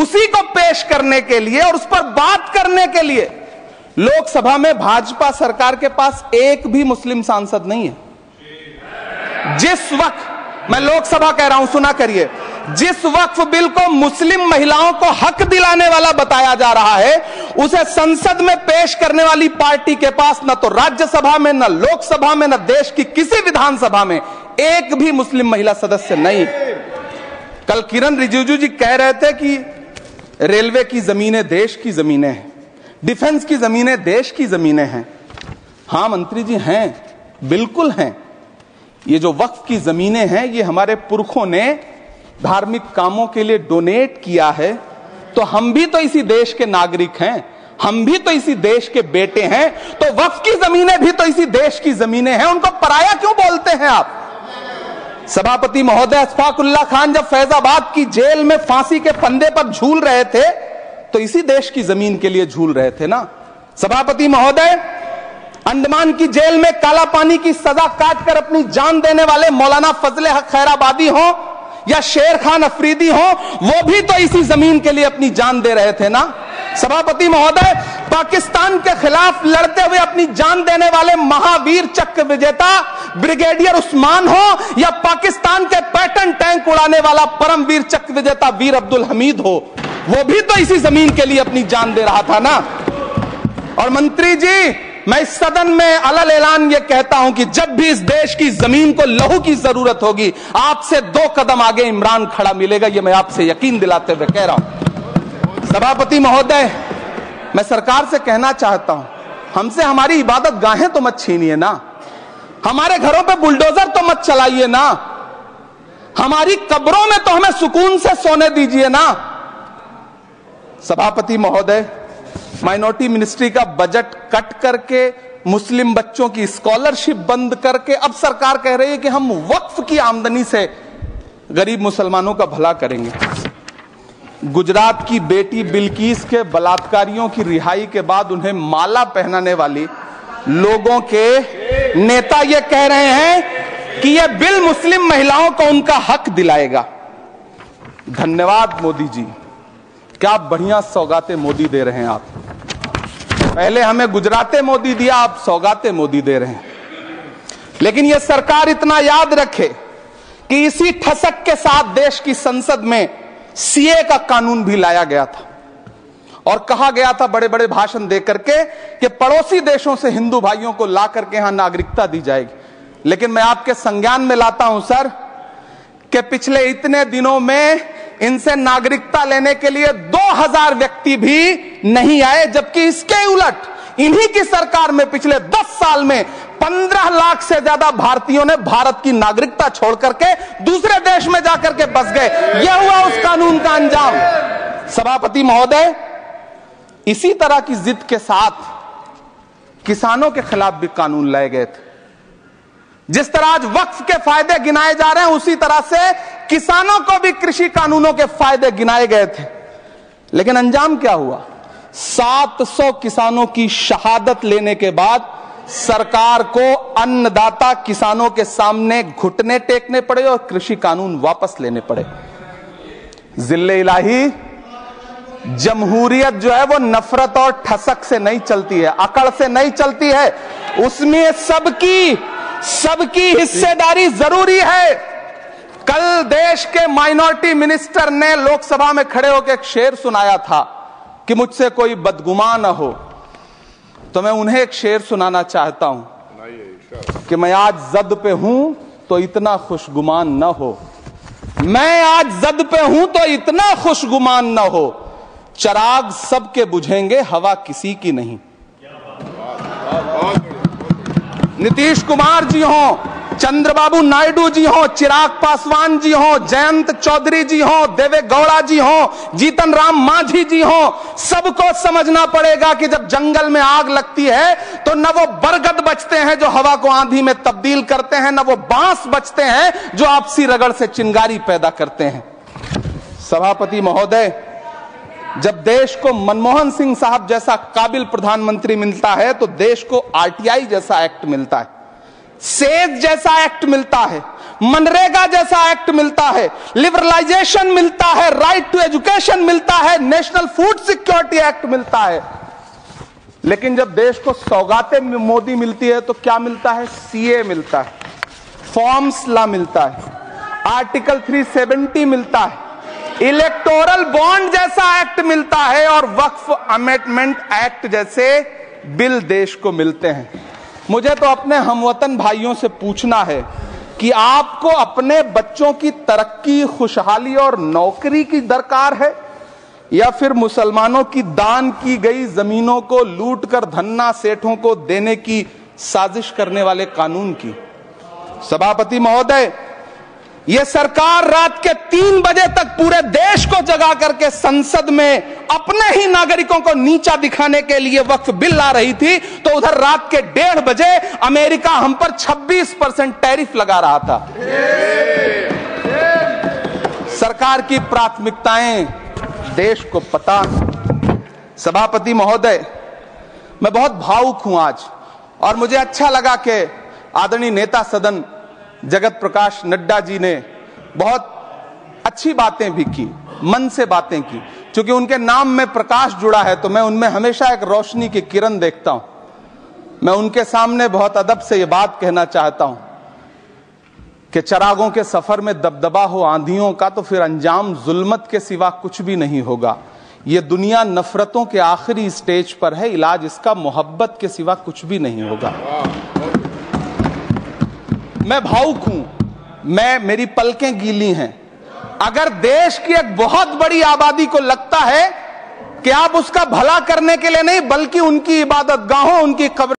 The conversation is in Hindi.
उसी को पेश करने के लिए और उस पर बात करने के लिए लोकसभा में भाजपा सरकार के पास एक भी मुस्लिम सांसद नहीं है। जिस वक्त, मैं लोकसभा कह रहा हूं, सुना करिए, जिस वक्फ बिल को मुस्लिम महिलाओं को हक दिलाने वाला बताया जा रहा है, उसे संसद में पेश करने वाली पार्टी के पास न तो राज्यसभा में, न लोकसभा में, न देश की किसी विधानसभा में एक भी मुस्लिम महिला सदस्य नहीं। कल किरण रिजिजू जी कह रहे थे कि रेलवे की जमीनें देश की जमीनें हैं, डिफेंस की जमीनें देश की जमीनें हैं। हां मंत्री जी, हैं, बिल्कुल हैं। ये जो वक्फ की जमीनें हैं, ये हमारे पुरखों ने धार्मिक कामों के लिए डोनेट किया है, तो हम भी तो इसी देश के नागरिक हैं, हम भी तो इसी देश के बेटे हैं, तो वक्फ की जमीनें भी तो इसी देश की जमीनें हैं। उनको पराया क्यों बोलते हैं आप? सभापति महोदय अशफाकुल्लाह खान जब फैजाबाद की जेल में फांसी के फंदे पर झूल रहे थे, तो इसी देश की जमीन के लिए झूल रहे थे ना। सभापति महोदय, अंडमान की जेल में काला पानी की सजा काटकर अपनी जान देने वाले मौलाना फजले हक खैराबादी हो या शेर खान अफरीदी हो, वो भी तो इसी जमीन के लिए अपनी जान दे रहे थे ना। सभापति महोदय, पाकिस्तान के खिलाफ लड़ते हुए अपनी जान देने वाले महावीर चक्र विजेता ब्रिगेडियर उस्मान हो या पाकिस्तान के पैटर्न टैंक उड़ाने वाला परमवीर चक्र विजेता वीर अब्दुल हमीद हो, वो भी तो इसी जमीन के लिए अपनी जान दे रहा था ना। और मंत्री जी, मैं इस सदन में अलग ऐलान ये कहता हूं कि जब भी इस देश की जमीन को लहू की जरूरत होगी, आपसे 2 कदम आगे इमरान खड़ा मिलेगा, ये मैं आपसे यकीन दिलाते हुए कह रहा हूं। सभापति महोदय, मैं सरकार से कहना चाहता हूं, हमसे हमारी इबादत गाहें तो मत छीनिए ना, हमारे घरों पे बुलडोजर तो मत चलाइए ना, हमारी कब्रों में तो हमें सुकून से सोने दीजिए ना। सभापति महोदय, माइनॉरिटी मिनिस्ट्री का बजट कट करके, मुस्लिम बच्चों की स्कॉलरशिप बंद करके अब सरकार कह रही है कि हम वक्फ की आमदनी से गरीब मुसलमानों का भला करेंगे। गुजरात की बेटी बिल्किस के बलात्कारियों की रिहाई के बाद उन्हें माला पहनाने वाली लोगों के नेता ये कह रहे हैं कि यह बिल मुस्लिम महिलाओं को उनका हक दिलाएगा। धन्यवाद मोदी जी, क्या बढ़िया सौगातें मोदी दे रहे हैं आप। पहले हमें गुजराते मोदी दिया, आप सौगाते मोदी दे रहे हैं। लेकिन यह सरकार इतना याद रखे कि इसी ठसक के साथ देश की संसद में सीए का कानून भी लाया गया था और कहा गया था बड़े बड़े भाषण देकर के कि पड़ोसी देशों से हिंदू भाइयों को ला करके यहां नागरिकता दी जाएगी। लेकिन मैं आपके संज्ञान में लाता हूं सर कि पिछले इतने दिनों में इनसे नागरिकता लेने के लिए 2000 व्यक्ति भी नहीं आए, जबकि इसके उलट इन्हीं की सरकार में पिछले 10 साल में 15 लाख से ज्यादा भारतीयों ने भारत की नागरिकता छोड़ करके दूसरे देश में जाकर के बस गए। यह हुआ उस कानून का अंजाम। सभापति महोदय, इसी तरह की जिद के साथ किसानों के खिलाफ भी कानून लाए गए थे। जिस तरह आज वक्फ के फायदे गिनाए जा रहे हैं, उसी तरह से किसानों को भी कृषि कानूनों के फायदे गिनाए गए थे। लेकिन अंजाम क्या हुआ? 700 किसानों की शहादत लेने के बाद सरकार को अन्नदाता किसानों के सामने घुटने टेकने पड़े और कृषि कानून वापस लेने पड़े। जिल्ले इलाही, जमहूरियत जो है वो नफरत और ठसक से नहीं चलती है, अकड़ से नहीं चलती है, उसमें सबकी हिस्सेदारी जरूरी है। कल देश के माइनॉरिटी मिनिस्टर ने लोकसभा में खड़े होकर एक शेर सुनाया था कि मुझसे कोई बदगुमान न हो, तो मैं उन्हें एक शेर सुनाना चाहता हूं कि मैं आज जद पे हूं तो इतना खुशगुमान न हो, मैं आज जद पे हूं तो इतना खुशगुमान न हो, चिराग सबके बुझेंगे हवा किसी की नहीं। नीतीश कुमार जी हो, चंद्रबाबू नायडू जी हो, चिराग पासवान जी हो, जयंत चौधरी जी हो, देवे गौड़ा जी हो, जीतन राम मांझी जी हो, सबको समझना पड़ेगा कि जब जंगल में आग लगती है तो न वो बरगद बचते हैं जो हवा को आंधी में तब्दील करते हैं, न वो बांस बचते हैं जो आपसी रगड़ से चिंगारी पैदा करते हैं। सभापति महोदय, जब देश को मनमोहन सिंह साहब जैसा काबिल प्रधानमंत्री मिलता है तो देश को आरटीआई जैसा एक्ट मिलता है, सेज जैसा एक्ट मिलता है, मनरेगा जैसा एक्ट मिलता है, लिबरलाइजेशन मिलता है, राइट टू एजुकेशन मिलता है, नेशनल फूड सिक्योरिटी एक्ट मिलता है। लेकिन जब देश को सौगातें मोदी मिलती है तो क्या मिलता है? सीए मिलता है, फॉर्म्स लॉ मिलता है, आर्टिकल 370 मिलता है, इलेक्टोरल बॉन्ड जैसा एक्ट मिलता है और वक्फ अमेंडमेंट एक्ट जैसे बिल देश को मिलते हैं। मुझे तो अपने हमवतन भाइयों से पूछना है कि आपको अपने बच्चों की तरक्की, खुशहाली और नौकरी की दरकार है या फिर मुसलमानों की दान की गई जमीनों को लूटकर धन्ना सेठों को देने की साजिश करने वाले कानून की? सभापति महोदय, यह सरकार रात के 3 बजे तक पूरे देश को जगा करके संसद में अपने ही नागरिकों को नीचा दिखाने के लिए वक्फ बिल ला रही थी, तो उधर रात के 1:30 बजे अमेरिका हम पर 26% टैरिफ लगा रहा था। सरकार की प्राथमिकताएं देश को पता। सभापति महोदय, मैं बहुत भावुक हूं आज, और मुझे अच्छा लगा कि आदरणीय नेता सदन जगत प्रकाश नड्डा जी ने बहुत अच्छी बातें भी की, मन से बातें की। क्योंकि उनके नाम में प्रकाश जुड़ा है तो मैं उनमें हमेशा एक रोशनी की किरण देखता हूं। मैं उनके सामने बहुत अदब से यह बात कहना चाहता हूं कि चिरागों के सफर में दबदबा हो आंधियों का तो फिर अंजाम जुल्मत के सिवा कुछ भी नहीं होगा। यह दुनिया नफरतों के आखिरी स्टेज पर है, इलाज इसका मोहब्बत के सिवा कुछ भी नहीं होगा। मैं भावुक हूं, मेरी पलकें गीली हैं। अगर देश की एक बहुत बड़ी आबादी को लगता है कि आप उसका भला करने के लिए नहीं बल्कि उनकी इबादत गाहों, उनकी कब्र